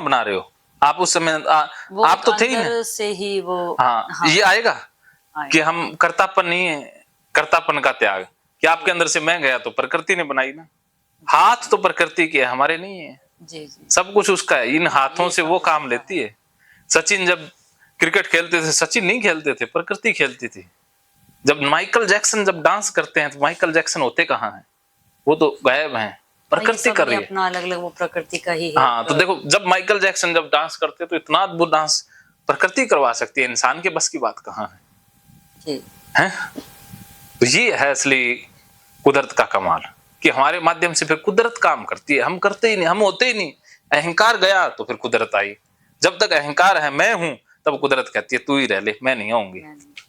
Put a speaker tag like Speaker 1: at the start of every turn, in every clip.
Speaker 1: बना रहे हो आप उस समय आप तो थे ही ना
Speaker 2: से ही वो।
Speaker 1: हाँ, ये आएगा कि हम कर्तापन नहीं है, कर्तापन का त्याग कि आपके अंदर से मैं गया तो प्रकृति ने बनाई ना, हाथ तो प्रकृति के हमारे नहीं है।
Speaker 2: जी जी,
Speaker 1: सब कुछ उसका है, इन हाथों से वो काम लेती है। सचिन जब क्रिकेट खेलते थे, सचिन नहीं खेलते थे, प्रकृति खेलती थी। जब माइकल जैक्सन जब डांस करते हैं तो माइकल जैक्सन होते कहाँ हैं, वो तो गायब हैं, प्रकृति कर रही है
Speaker 2: अपना अलग अलग वो प्रकृति का ही है।
Speaker 1: हाँ, तो देखो जब माइकल जैक्सन जब डांस करते हैं तो इतना अद्भुत डांस प्रकृति करवा सकती है, इंसान के बस की बात कहाँ है
Speaker 2: जी।
Speaker 1: हैं? तो ये है असली कुदरत का कमाल कि हमारे माध्यम से फिर कुदरत काम करती है, हम करते ही नहीं, हम होते ही नहीं। अहंकार गया तो फिर कुदरत आई। जब तक अहंकार है मैं हूं तब कुदरत कहती है तू ही रह ले, मैं नहीं आऊंगी,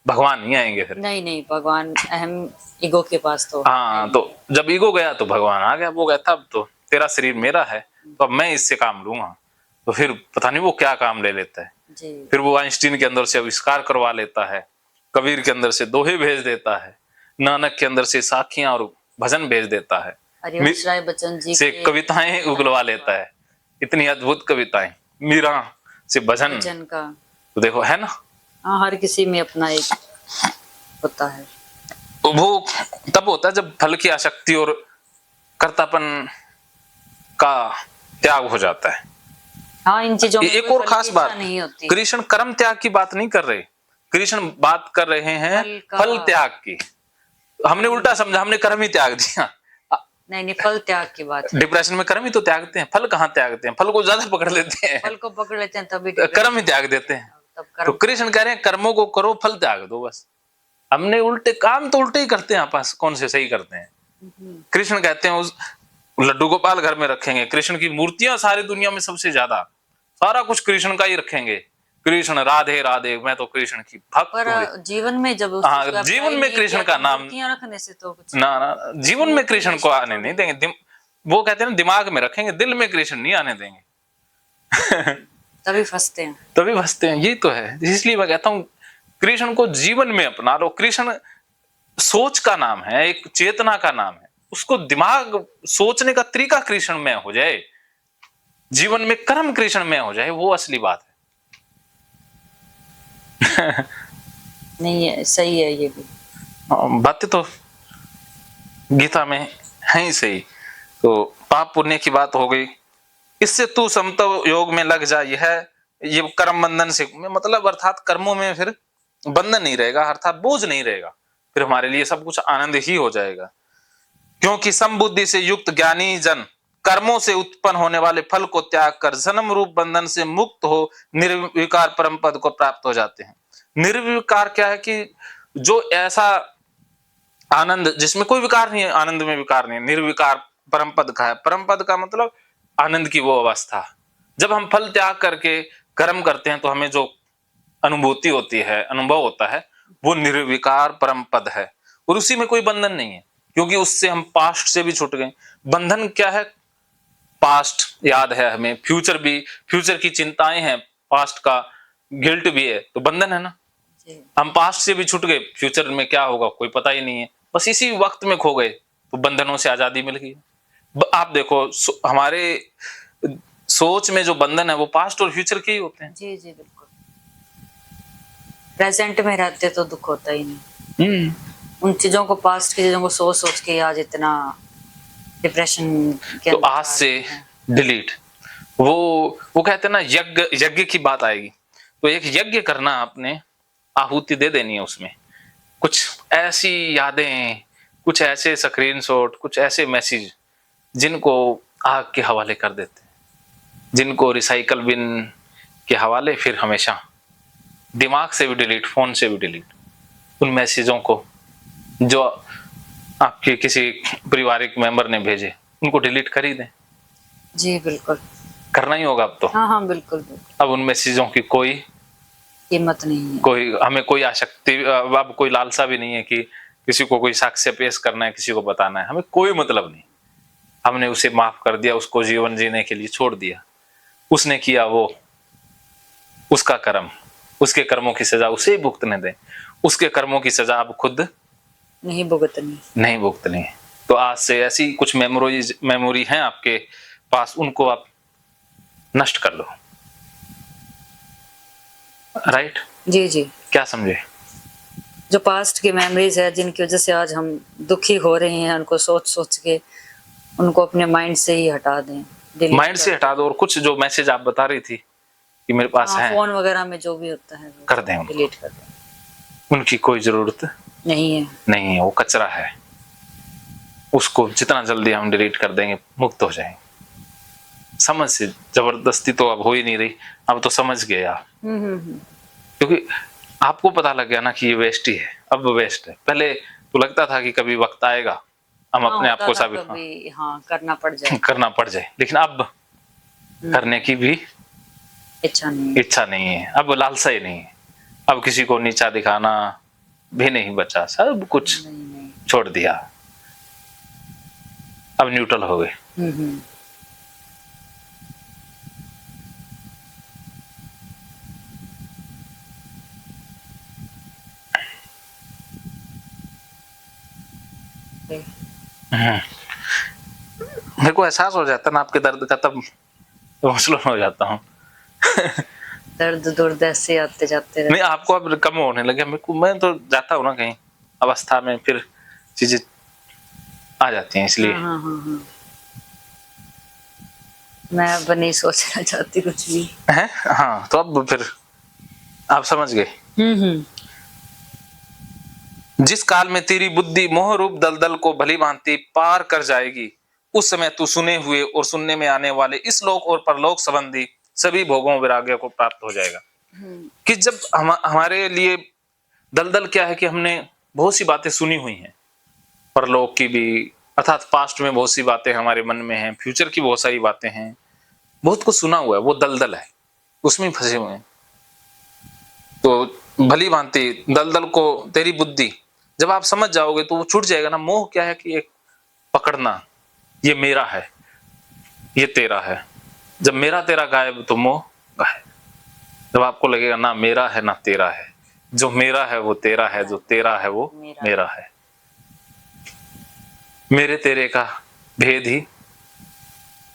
Speaker 1: भगवान नहीं आएंगे फिर।
Speaker 2: नहीं नहीं, भगवान अहम ईगो के पास तो
Speaker 1: हाँ, तो जब ईगो गया तो भगवान आ गया, वो कहता अब तो तेरा शरीर मेरा है तो अब मैं इससे काम लूंगा। तो फिर पता नहीं वो क्या काम ले लेता है
Speaker 2: जी।
Speaker 1: फिर वो आइंस्टीन के अंदर से आविष्कार करवा लेता है, कबीर के अंदर से दोहे भेज देता है, नानक के अंदर से साखियां और भजन भेज देता है,
Speaker 2: हरिवंश राय बच्चन जी
Speaker 1: से कविताएं उगलवा लेता है, इतनी अद्भुत कविताएं, मीरा से भजन
Speaker 2: का।
Speaker 1: तो देखो है ना।
Speaker 2: हाँ, हर किसी में अपना एक होता है।
Speaker 1: वो तब होता है जब फल की आसक्ति और कर्तापन का त्याग हो जाता है।
Speaker 2: हाँ, इन चीजों में
Speaker 1: एक और खास बात, कृष्ण कर्म त्याग की बात नहीं कर रहे, कृष्ण बात कर रहे हैं फल त्याग की। हमने उल्टा समझा, हमने कर्म ही त्याग दिया।
Speaker 2: नहीं नहीं, फल त्याग की बात है।
Speaker 1: डिप्रेशन में कर्म ही तो त्यागते हैं, फल कहाँ त्यागते हैं, फल को ज्यादा पकड़ लेते हैं,
Speaker 2: फल को पकड़ लेते हैं तभी
Speaker 1: कर्म ही त्याग देते हैं। तो कृष्ण कह रहे हैं कर्मों को करो, फल त्याग दो बस। हमने उल्टे काम तो उल्टे ही करते हैं, आपस कौन से सही करते हैं। कृष्ण कहते हैं उस लड्डू गोपाल घर में रखेंगे, कृष्ण की मूर्तियां सारी दुनिया में सबसे ज्यादा, सारा कुछ कृष्ण का ही रखेंगे, कृष्ण राधे राधे, मैं तो कृष्ण की भक्त हूँ।
Speaker 2: जीवन में जब
Speaker 1: हाँ, जीवन में कृष्ण का नाम
Speaker 2: रखने से तो कुछ
Speaker 1: ना जीवन में कृष्ण को आने नहीं देंगे। वो कहते हैं ना दिमाग में रखेंगे, दिल में कृष्ण नहीं आने देंगे।
Speaker 2: तभी फंसते हैं,
Speaker 1: तभी फंसते हैं, ये तो है। इसलिए मैं कहता हूँ कृष्ण को जीवन में अपना लो। कृष्ण सोच का नाम है, एक चेतना का नाम है, उसको दिमाग सोचने का तरीका कृष्ण में हो जाए, जीवन में कर्म कृष्ण में हो जाए, वो असली बात है।
Speaker 2: नहीं है, सही है ये भी
Speaker 1: बातें तो गीता में है ही सही। तो पाप पुण्य की बात हो गई, इससे तू समत्व योग में लग जा, ये कर्म बंधन से मतलब अर्थात कर्मों में फिर बंधन नहीं रहेगा, अर्थात बोझ नहीं रहेगा, फिर हमारे लिए सब कुछ आनंद ही हो जाएगा। क्योंकि समबुद्धि से युक्त ज्ञानी जन कर्मों से उत्पन्न होने वाले फल को त्याग कर जन्म रूप बंधन से मुक्त हो निर्विकार परम पद को प्राप्त हो जाते हैं। निर्विकार क्या है कि जो ऐसा आनंद जिसमें कोई विकार नहीं है, आनंद में विकार नहीं है, निर्विकार परम पद का है। परम पद का मतलब आनंद की वो अवस्था। जब हम फल त्याग करके कर्म करते हैं तो हमें जो अनुभूति होती है, अनुभव होता है, वो निर्विकार परम पद है, और उसी में कोई बंधन नहीं है, क्योंकि उससे हम पास्ट से भी छूट गए। बंधन क्या है, पास्ट याद है हमें, फ्यूचर भी, फ्यूचर की चिंताएं हैं, पास्ट का गिल्ट भी है, तो बंधन है ना। हम पास्ट से भी छूट गए, फ्यूचर में क्या होगा कोई पता ही नहीं है, बस इसी वक्त में खो गए, तो बंधनों से आजादी मिल गई। आप देखो हमारे सोच में जो बंधन है वो पास्ट और फ्यूचर के ही होते हैं।
Speaker 2: जी जी बिल्कुल, प्रेजेंट में रहते तो दुख होता ही नहीं। उन चीजों को, पास्ट की चीजों को सोच सोच के आज इतना डिप्रेशन के
Speaker 1: तो आज से डिलीट। वो कहते हैं ना यज्ञ की बात आएगी, तो एक यज्ञ करना, आपने आहुति दे देनी है उसमें, कुछ ऐसी यादें, कुछ ऐसे स्क्रीनशॉट, कुछ ऐसे मैसेज जिनको आग के हवाले कर देते हैं, जिनको रिसाइकल बिन के हवाले, फिर हमेशा दिमाग से भी डिलीट, फोन से भी डिलीट। उन मैसेजों को जो आपके किसी पारिवारिक मेंबर ने भेजे, उनको डिलीट कर ही दें।
Speaker 2: जी बिल्कुल,
Speaker 1: करना ही होगा अब तो।
Speaker 2: हाँ हाँ बिल्कुल,
Speaker 1: अब उन मैसेजों की कोई
Speaker 2: कीमत नहीं है,
Speaker 1: कोई हमें कोई आसक्ति, अब कोई लालसा भी नहीं है कि किसी को कोई साक्ष्य पेश करना है, किसी को बताना है, हमें कोई मतलब नहीं। हमने उसे माफ कर दिया, उसको जीवन जीने के लिए छोड़ दिया, उसने किया वो उसका कर्म, उसके कर्मों की सजा उसे ही भुगतने दें, उसके कर्मों की सजा अब खुद नहीं भुगतनी। तो आज से ऐसी कुछ मेमोरी हैं आपके पास, उनको आप नष्ट कर दो। राइट?
Speaker 2: जी जी।
Speaker 1: क्या समझे?
Speaker 2: जो पास्ट की मेमोरीज है जिनकी वजह से आज हम दुखी हो रहे हैं, उनको सोच सोच के उनको अपने माइंड से ही हटा दें, डिलीट
Speaker 1: माइंड से हटा दो, और कुछ जो मैसेज आप बता रही थी कि मेरे पास
Speaker 2: हाँ,
Speaker 1: है,
Speaker 2: फोन वगैरह में जो भी होता है
Speaker 1: कर दें उनको।
Speaker 2: डिलीट कर दें।
Speaker 1: उनकी कोई जरूरत
Speaker 2: नहीं है।
Speaker 1: नहीं है, वो कचरा है। उसको जितना जल्दी हम डिलीट कर देंगे, मुक्त हो जाएंगे। समझ से जबरदस्ती तो अब हो ही नहीं रही, अब तो समझ गए आप। क्योंकि आपको पता लग गया ना कि ये वेस्ट ही है, अब वेस्ट है। पहले तो लगता था कि कभी वक्त आएगा हम
Speaker 2: हाँ,
Speaker 1: अपने आप को
Speaker 2: होता था कभी, हाँ, करना पड़ जाए,
Speaker 1: करना पड़ जाए, लेकिन अब करने की भी
Speaker 2: इच्छा नहीं
Speaker 1: है, अब लालसा ही नहीं है। अब किसी को नीचा दिखाना भी नहीं बचा, सब कुछ
Speaker 2: नहीं।
Speaker 1: छोड़ दिया, अब न्यूट्रल हो गए। मेरे को एहसास हो जाता ना आपके दर्द का, तब इमोशनल हो जाता हूँ।
Speaker 2: दर्द दुर्द ऐसे आते जाते रहते।
Speaker 1: नहीं, आपको अब कम होने लगे, मेरे को, मैं तो जाता हूँ ना कहीं अवस्था में, फिर चीजें आ जाती हैं, इसलिए।
Speaker 2: हाँ। मैं अब नहीं सोचना चाहती कुछ भी
Speaker 1: है। हाँ, तो अब फिर आप समझ गए। जिस काल में तेरी बुद्धि मोह रूप दलदल को भली भांति पार कर जाएगी, उस समय तू सुने हुए और सुनने में आने वाले इस लोक और परलोक संबंधी सभी भोगों वैराग्य को प्राप्त हो जाएगा। कि जब हमारे लिए दलदल क्या है कि हमने बहुत सी बातें सुनी हुई हैं, परलोक की भी, अर्थात पास्ट में बहुत सी बातें हमारे मन में हैं, फ्यूचर की बहुत सारी बातें हैं, बहुत कुछ सुना हुआ है, वो दलदल है, उसमें फंसे हुए हैं। तो भली भांति दलदल को तेरी बुद्धि, जब आप समझ जाओगे तो वो छूट जाएगा ना। मोह क्या है कि एक पकड़ना, ये मेरा है, ये तेरा है। जब मेरा तेरा गायब तो मोह गायब। जब आपको लगेगा ना मेरा है ना तेरा है, जो मेरा है वो तेरा है, जो तेरा है वो मेरा है, मेरे तेरे का भेद ही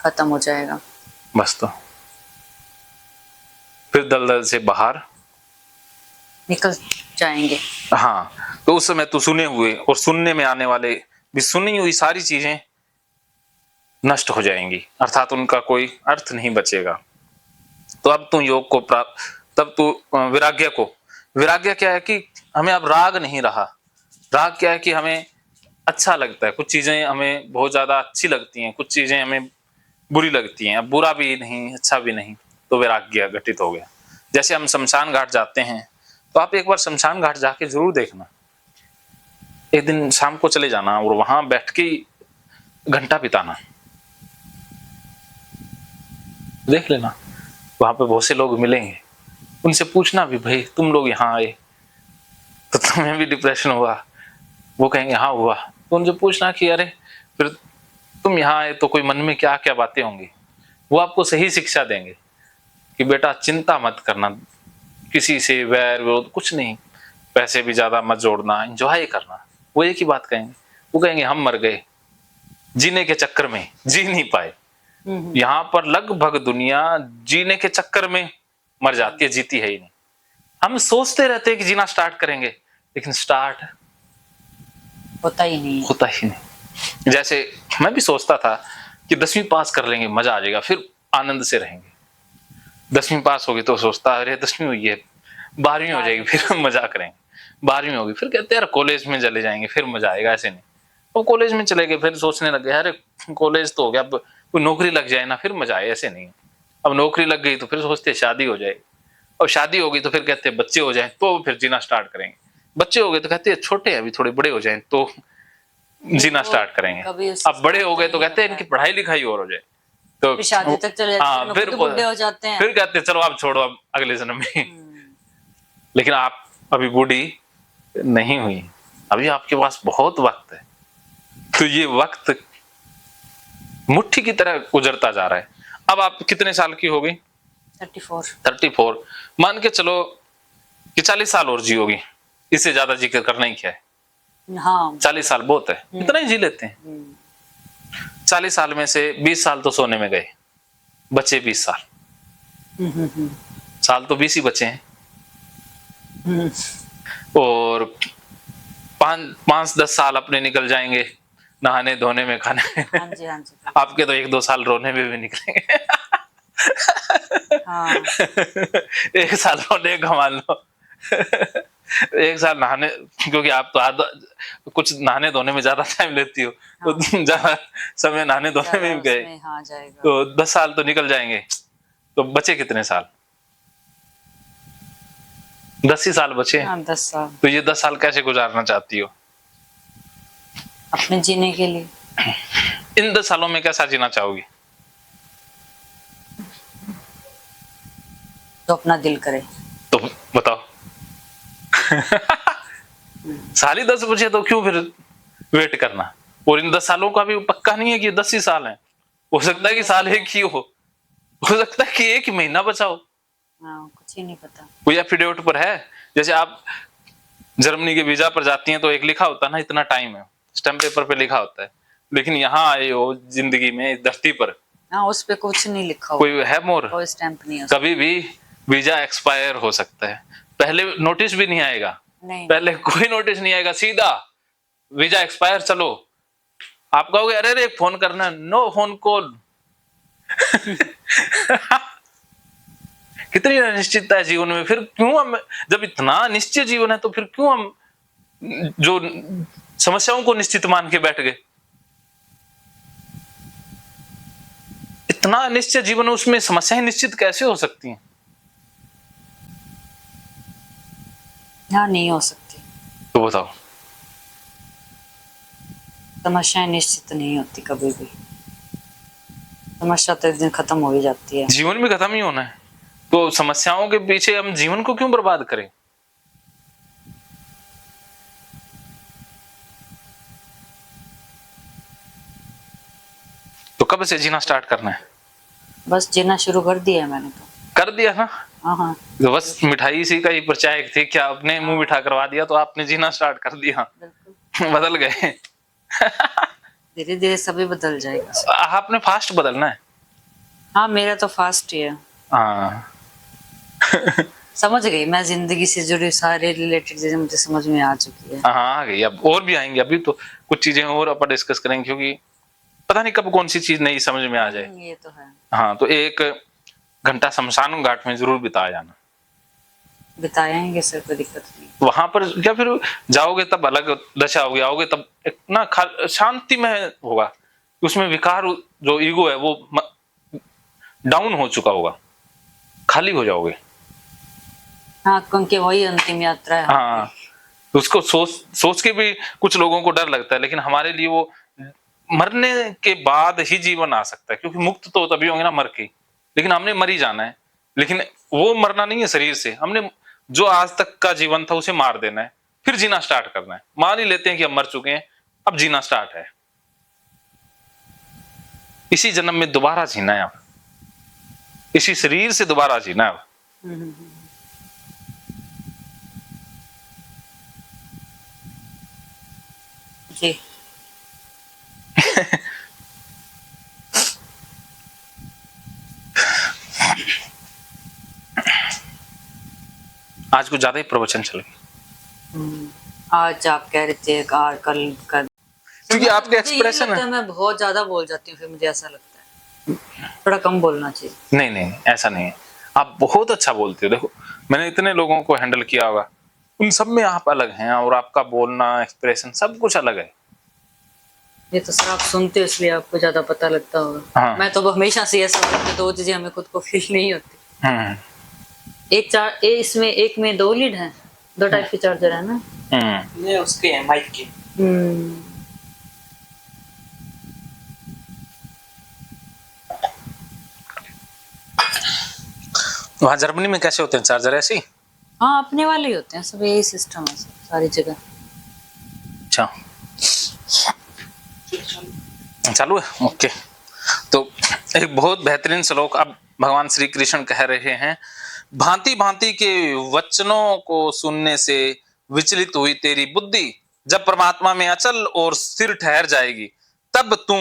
Speaker 2: खत्म हो जाएगा
Speaker 1: बस। तो फिर दलदल से बाहर
Speaker 2: निकल जाएंगे।
Speaker 1: हाँ, तो उस समय तू सुने हुए और सुनने में आने वाले भी, सुनी हुई सारी चीजें नष्ट हो जाएंगी, अर्थात उनका कोई अर्थ नहीं बचेगा। तो अब तू योग को प्राप्त, तब तू वैराग्य को, वैराग्य क्या है कि हमें अब राग नहीं रहा। राग क्या है कि हमें अच्छा लगता है, कुछ चीजें हमें बहुत ज्यादा अच्छी लगती हैं, कुछ चीजें हमें बुरी लगती हैं, अब बुरा भी नहीं अच्छा भी नहीं, तो वैराग्य घटित हो गया। जैसे हम शमशान घाट जाते हैं, तो आप एक बार शमशान घाट जाके जरूर देखना, एक दिन शाम को चले जाना और वहां बैठ के घंटा बिताना, देख लेना। वहां पे बहुत से लोग मिलेंगे, उनसे पूछना भी, भाई तुम लोग यहाँ आए तो तुम्हें भी डिप्रेशन हुआ? वो कहेंगे हाँ हुआ। तो उनसे पूछना कि अरे फिर तुम यहाँ आए तो कोई मन में क्या क्या बातें होंगी, वो आपको सही शिक्षा देंगे कि बेटा चिंता मत करना, किसी से वैर विरोध कुछ नहीं, पैसे भी ज्यादा मत जोड़ना, एंजॉय करना। वो एक ही बात कहेंगे, वो कहेंगे हम मर गए, जीने के चक्कर में जी नहीं पाए। यहाँ पर लगभग दुनिया जीने के चक्कर में मर जाती है, जीती है ही नहीं। हम सोचते रहते हैं कि जीना स्टार्ट करेंगे, लेकिन स्टार्ट
Speaker 2: होता ही
Speaker 1: नहीं। जैसे मैं भी सोचता था कि 10वीं पास कर लेंगे, मजा आ जाएगा, फिर आनंद से रहेंगे। 10वीं पास होगी तो सोचता अरे 10वीं हुई है, 12वीं हो जाएगी, फिर मजा करेंगे। 12वीं होगी, फिर कहते हैं यार कॉलेज में चले जाएंगे, फिर मजा आएगा। ऐसे नहीं, वो कॉलेज में चले गए, फिर सोचने लगे अरे कॉलेज तो हो गया, अब कोई नौकरी लग जाए ना, फिर मजा आए। ऐसे नहीं, अब नौकरी लग गई तो फिर सोचते शादी हो जाए, और शादी होगी तो फिर कहते हैं बच्चे हो जाए तो फिर जीना स्टार्ट करेंगे। बच्चे हो गए तो कहते हैं छोटे हैं अभी, थोड़े बड़े हो जाएं तो जीना स्टार्ट करेंगे। अब बड़े हो गए तो कहते हैं इनकी पढ़ाई लिखाई और हो जाए, तो
Speaker 2: शादी तक चले जाते हैं, फिर बूढ़े हो जाते हैं,
Speaker 1: फिर कहते हैं चलो आप छोड़ो, अब अगले जन्म में। लेकिन आप अभी बूढ़ी नहीं हुई, अभी आपके पास बहुत वक्त है। तो ये वक्त मुट्ठी की तरह गुजरता जा रहा है। अब आप कितने साल की हो गई? 34। मान के चलो कि 40 साल और जियोगी, इससे ज्यादा जिक्र करना ही क्या है।
Speaker 2: हाँ,
Speaker 1: 40 साल बहुत है, इतना ही जी लेते हैं। 40 साल में से 20 साल तो सोने में गए, बचे 20 साल। साल तो 20 ही बचे हैं,
Speaker 2: हम्म,
Speaker 1: और 5-10 साल अपने निकल जाएंगे नहाने धोने में, खाने में।
Speaker 2: हाँ जी हाँ जी
Speaker 1: आपके तो 1-2 साल रोने में भी निकलेंगे।
Speaker 2: हाँ
Speaker 1: 1 साल रोने का मान लो। 1 साल नहाने, क्योंकि आप तो आधा कुछ नहाने धोने में ज्यादा टाइम लेती हो, तो
Speaker 2: हाँ
Speaker 1: ज्यादा समय नहाने धोने में
Speaker 2: ज्यादा
Speaker 1: भी गए,
Speaker 2: उसमें हाँ जाएगा।
Speaker 1: तो 10 साल तो निकल जाएंगे। तो बचे कितने साल? 10 ही साल बचे।
Speaker 2: हाँ 10 साल
Speaker 1: तो ये 10 साल कैसे गुजारना चाहती हो?
Speaker 2: अपने जीने के लिए।
Speaker 1: इन 10 सालों में कैसा जीना चाहोगी?
Speaker 2: जो अपना दिल करे।
Speaker 1: तो बताओ। साल ही 10 बचे तो क्यों फिर वेट करना? और इन 10 सालों का भी पक्का नहीं है कि 10 ही साल है, हो सकता है कि साल एक ही हो सकता है कि 1 ही महीना बचा हो।
Speaker 2: हाँ कुछ ही नहीं पता।
Speaker 1: कोई एफिडेविट पर है, जैसे आप जर्मनी के वीजा पर जाती हैं तो एक लिखा होता है ना, इतना टाइम है, स्टैम्प पेपर पे लिखा होता है। लेकिन यहाँ आए हो जिंदगी में, इस धरती पर,
Speaker 2: हाँ उस पे कुछ नहीं लिखा
Speaker 1: कोई
Speaker 2: हुआ,
Speaker 1: है मोर?
Speaker 2: कोई स्टैंप नहीं है उसपे।
Speaker 1: कभी भी वीजा एक्सपायर हो सकता है। पहले नोटिस भी नहीं आएगा,
Speaker 2: नहीं
Speaker 1: पहले कोई नोटिस नहीं आएगा, सीधा वीजा एक्सपायर, चलो। आप कहोगे अरे रे फोन करना, नो फोन कॉल। कितनी अनिश्चितता है जीवन में, फिर क्यों हम, जब इतना निश्चित जीवन है तो फिर क्यों हम जो समस्याओं को निश्चित मान के बैठ गए? इतना अनिश्चित जीवन है, उसमें समस्याएं निश्चित कैसे हो सकती हैं?
Speaker 2: हाँ नहीं हो सकती।
Speaker 1: तो बताओ।
Speaker 2: समस्याएं निश्चित नहीं होती कभी भी, समस्या तो एक दिन खत्म हो ही जाती है।
Speaker 1: जीवन भी खत्म ही होना है, तो समस्याओं के पीछे हम जीवन को क्यों बर्बाद करें? तो कब से जीना स्टार्ट करना है?
Speaker 2: बस जीना शुरू कर दिया है मैंने तो।
Speaker 1: कर दिया ना?
Speaker 2: हाँ हाँ
Speaker 1: तो बस मिठाई इसी का ही परिचायक थी, क्या अपने मुंह मीठा करवा दिया तो आपने जीना स्टार्ट कर दिया।
Speaker 2: बिल्कुल,
Speaker 1: बदल गए।
Speaker 2: धीरे धीरे सभी बदल जाएगा।
Speaker 1: आपने फास्ट बदलना है।
Speaker 2: हाँ मेरा तो फास्ट ही है।
Speaker 1: हाँ।
Speaker 2: समझ गई मैं, जिंदगी से जुड़ी सारे रिलेटेड चीजें मुझे समझ में आ चुकी है।
Speaker 1: हाँ आ गई, अब और भी आएंगे, अभी तो कुछ चीजें और अपन डिस्कस करेंगे, क्योंकि पता नहीं कब कौन सी चीज नई समझ में आ जाए।
Speaker 2: ये तो है।
Speaker 1: हाँ, तो 1 घंटा शमशान घाट में जरूर बिता जाना।
Speaker 2: बिताएंगे सर, कोई दिक्कत नहीं।
Speaker 1: वहां पर क्या फिर जाओगे तब अलग दशा होगी, आओगे तब एक ना शांति में होगा, उसमें विकार, जो ईगो है वो डाउन हो चुका होगा, खाली हो जाओगे।
Speaker 2: हाँ क्योंकि वही अंतिम यात्रा है।
Speaker 1: हाँ, उसको सोच के भी कुछ लोगों को डर लगता है, लेकिन हमारे लिए वो मरने के बाद ही जीवन आ सकता है, क्योंकि मुक्त तो तभी होंगे ना मर के, लेकिन हमने मर ही जाना है। लेकिन वो मरना नहीं है शरीर से, हमने जो आज तक का जीवन था उसे मार देना है, फिर जीना स्टार्ट करना है। मान ही लेते हैं कि हम मर चुके हैं, अब जीना स्टार्ट है, इसी जन्म में दोबारा जीना है, अब इसी शरीर से दोबारा जीना है अब।
Speaker 2: जी
Speaker 1: आज कुछ ज्यादा ही प्रवचन चल गए।
Speaker 2: आज आप कह रहे थे कल कर,
Speaker 1: क्योंकि आपके
Speaker 2: मुझे ये
Speaker 1: एक्सप्रेशन
Speaker 2: लगता है मैं बहुत ज्यादा बोल जाती हूँ, फिर मुझे ऐसा लगता है थोड़ा कम बोलना चाहिए।
Speaker 1: नहीं नहीं ऐसा नहीं है, आप बहुत अच्छा बोलते हो। देखो मैंने इतने लोगों को हैंडल किया होगा, उन सब में आप अलग हैं, और आपका बोलना, एक्सप्रेशन सब कुछ अलग है।
Speaker 2: ये तो सर आप सुनते हो इसलिए आपको ज्यादा पता लगता होगा।
Speaker 1: हाँ।
Speaker 2: मैं तो हमेशा से ऐसा करती हूँ, 2 चीजें हमें खुद को फील नहीं होती। इसमें एक में 2 लीड है, 2 टाइप के चार्जर है ना।
Speaker 3: ये उसके हैं माइक के।
Speaker 1: वहां जर्मनी में कैसे होते हैं चार्जर? ऐसे ही?
Speaker 2: हाँ अपने वाले ही होते हैं सब, यही सिस्टम है सारी जगह।
Speaker 1: अच्छा चालू है, ओके। तो एक बहुत बेहतरीन श्लोक अब भगवान श्री कृष्ण कह रहे हैं, भांति भांति के वचनों को सुनने से विचलित हुई तेरी बुद्धि जब परमात्मा में अचल और स्थिर ठहर जाएगी, तब तू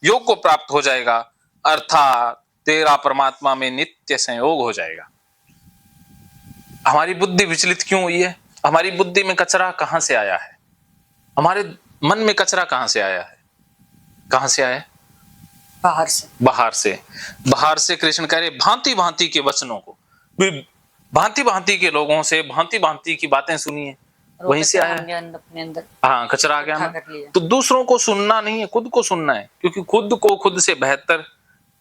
Speaker 1: योग को प्राप्त हो जाएगा, अर्थात तेरा परमात्मा में नित्य संयोग हो जाएगा। हमारी बुद्धि विचलित क्यों हुई है? हमारी बुद्धि में कचरा कहां से आया है? हमारे मन में कचरा कहां से आया है? कहां से आया है?
Speaker 2: बाहर से।
Speaker 1: बाहर से कृष्ण कह रहे भांति भांति के वचनों को, भांति भांति के लोगों से भांति भांति की बातें सुनिए, वहीं से आया है।
Speaker 2: अपने अंदर
Speaker 1: हाँ, कचरा आ गया ना।
Speaker 2: कर लिया।
Speaker 1: तो दूसरों को सुनना नहीं है, खुद को सुनना है, क्योंकि खुद को खुद से बेहतर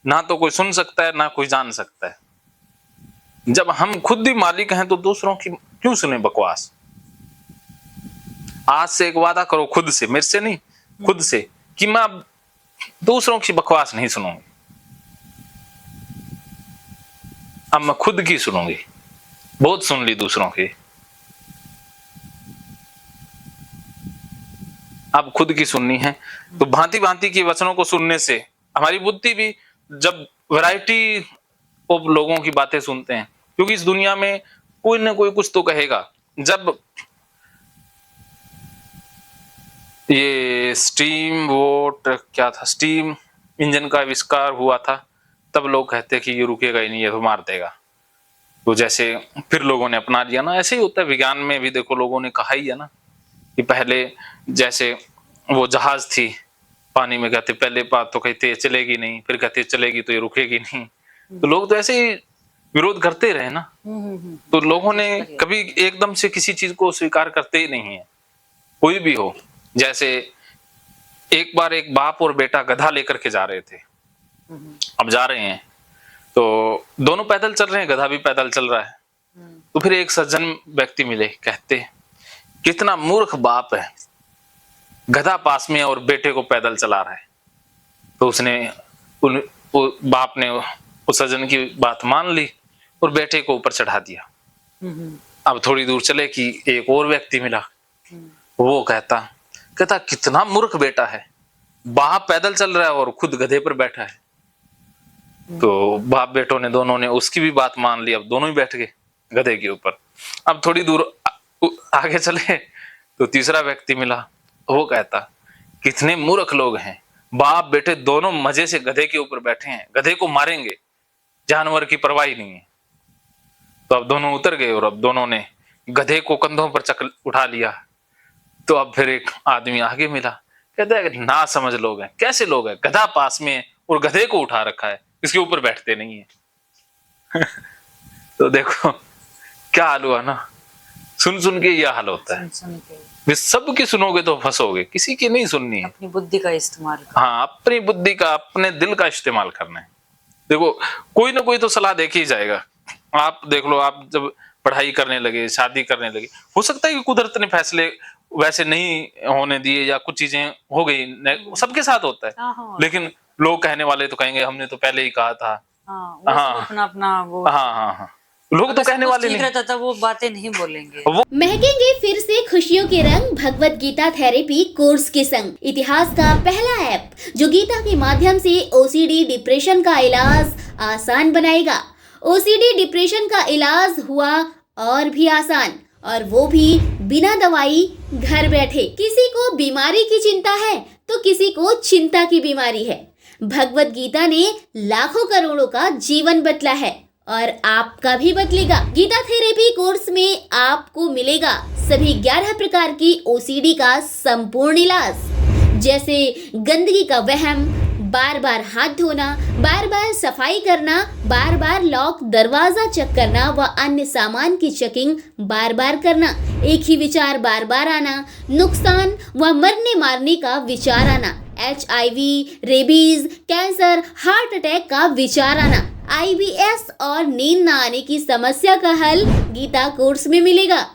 Speaker 1: ना तो कोई सुन सकता है ना कोई जान सकता है। जब हम खुद ही मालिक हैं तो दूसरों की क्यों सुने बकवास? आज से एक वादा करो खुद से, मेरे से नहीं, खुद से, कि मैं अब दूसरों की बकवास नहीं सुनूंगी, अब मैं खुद की सुनूंगी। बहुत सुन ली दूसरों की, अब खुद की सुननी है। तो भांति भांति के वचनों को सुनने से हमारी बुद्धि भी, जब वैरायटी ऑफ लोगों की बातें सुनते हैं, क्योंकि इस दुनिया में कोई ना कोई कुछ तो कहेगा। जब ये स्टीम इंजन का आविष्कार हुआ था, तब लोग कहते कि ये रुकेगा ही नहीं, ये तो मार देगा। तो जैसे फिर लोगों ने अपना लिया ना, ऐसे ही होता है विज्ञान में भी। देखो, लोगों ने कहा ही है ना कि पहले जैसे वो जहाज थी पानी में, कहते पहले बात तो कहते चलेगी नहीं, फिर कहते चलेगी तो ये रुकेगी नहीं। तो लोग तो ऐसे ही विरोध करते रहे ना। तो लोगों ने कभी एकदम से किसी चीज को स्वीकार करते ही नहीं है, कोई भी हो। जैसे एक बार एक बाप और बेटा गधा लेकर के जा रहे थे, अब जा रहे हैं तो दोनों पैदल चल रहे हैं, गधा भी पैदल चल रहा है। तो फिर एक सज्जन व्यक्ति मिले, कहते कितना मूर्ख बाप है, गधा पास में और बेटे को पैदल चला रहा है। तो उसने बाप ने उस सज्जन की बात मान ली और बेटे को ऊपर चढ़ा दिया। अब थोड़ी दूर चले कि एक और व्यक्ति मिला, वो कहता कितना मूर्ख बेटा है, बाप पैदल चल रहा है और खुद गधे पर बैठा है। तो बाप बेटों ने दोनों ने उसकी भी बात मान ली, अब दोनों ही बैठ गए गधे के ऊपर। अब थोड़ी दूर आगे चले तो तीसरा व्यक्ति मिला, वो कहता कितने मूर्ख लोग हैं, बाप बेटे दोनों मजे से गधे के ऊपर बैठे हैं, गधे को मारेंगे, जानवर की परवाह नहीं है। तो अब दोनों उतर गए और अब दोनों ने गधे को कंधों पर उठा लिया। तो अब फिर एक आदमी आगे मिला, कहता है ना समझ लोग हैं, कैसे लोग हैं, गधा पास में है और गधे को उठा रखा है, इसके ऊपर बैठते नहीं है। तो देखो क्या हाल हुआ ना, सुन सुन के यह हाल होता है। वे सबकी सुनोगे तो फंसोगे, किसी की नहीं सुननी है।
Speaker 2: अपनी बुद्धि का इस्तेमाल,
Speaker 1: हाँ, अपनी बुद्धि का, अपने दिल का इस्तेमाल करना है। देखो, कोई ना कोई तो सलाह देके ही जाएगा। आप देख लो, आप जब पढ़ाई करने लगे, शादी करने लगे, हो सकता है कि कुदरत ने फैसले वैसे नहीं होने दिए या कुछ चीजें हो गई, सबके साथ होता है। लेकिन लोग कहने वाले तो कहेंगे हमने तो पहले ही कहा था।
Speaker 2: हाँ, अपना अपना वो,
Speaker 1: हाँ, लोग तो कहने वाले नहीं
Speaker 2: रहता था, वो बातें नहीं बोलेंगे।
Speaker 4: महकेंगे फिर से खुशियों के रंग भगवत गीता थेरेपी कोर्स के संग। इतिहास का पहला ऐप जो गीता के माध्यम से ओसीडी डिप्रेशन का इलाज आसान बनाएगा। ओसीडी डिप्रेशन का इलाज हुआ और भी आसान, और वो भी बिना दवाई, घर बैठे। किसी को बीमारी की चिंता है तो किसी को चिंता की बीमारी है। भगवत गीता ने लाखों करोड़ों का जीवन बदला है और आपका भी बदलेगा। गीता थेरेपी कोर्स में आपको मिलेगा सभी 11 प्रकार की ओसीडी का संपूर्ण इलाज, जैसे गंदगी का वहम, बार बार हाथ धोना, बार बार सफाई करना, बार बार लॉक दरवाजा चेक करना व अन्य सामान की चेकिंग बार बार करना, एक ही विचार बार बार आना, नुकसान व मरने मारने का विचार आना, HIV, rabies, cancer, heart attack का विचार आना, IBS और नींद न आने की समस्या का हल गीता कोर्स में मिलेगा।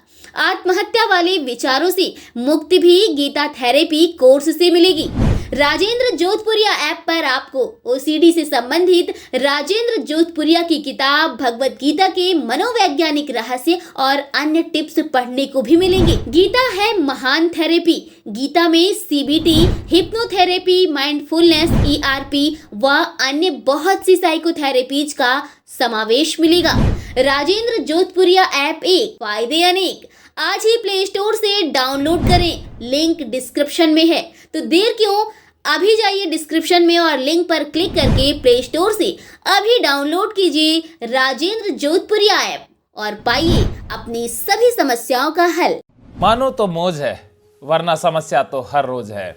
Speaker 4: आत्महत्या वाले विचारों से मुक्ति भी गीता थेरेपी कोर्स से मिलेगी। राजेंद्र जोधपुरिया ऐप पर आपको ओसीडी से संबंधित राजेंद्र जोधपुरिया की किताब भगवत गीता के मनोवैज्ञानिक रहस्य और अन्य टिप्स पढ़ने को भी मिलेंगे। गीता है महान थेरेपी। गीता में CBT, हिप्नोथेरेपी, माइंडफुलनेस, ERP व अन्य बहुत सी साइकोथेरेपीज का समावेश मिलेगा। राजेंद्र जोधपुरिया ऐप एक, फायदे अनेक। आज ही प्ले स्टोर से डाउनलोड करें, लिंक डिस्क्रिप्शन में है। तो देर क्यों, अभी जाइए डिस्क्रिप्शन में और लिंक पर क्लिक करके प्ले स्टोर से अभी डाउनलोड कीजिए राजेंद्र जोधपुरिया ऐप और पाइए अपनी सभी समस्याओं का हल।
Speaker 5: मानो तो मौज है, वरना समस्या तो हर रोज है।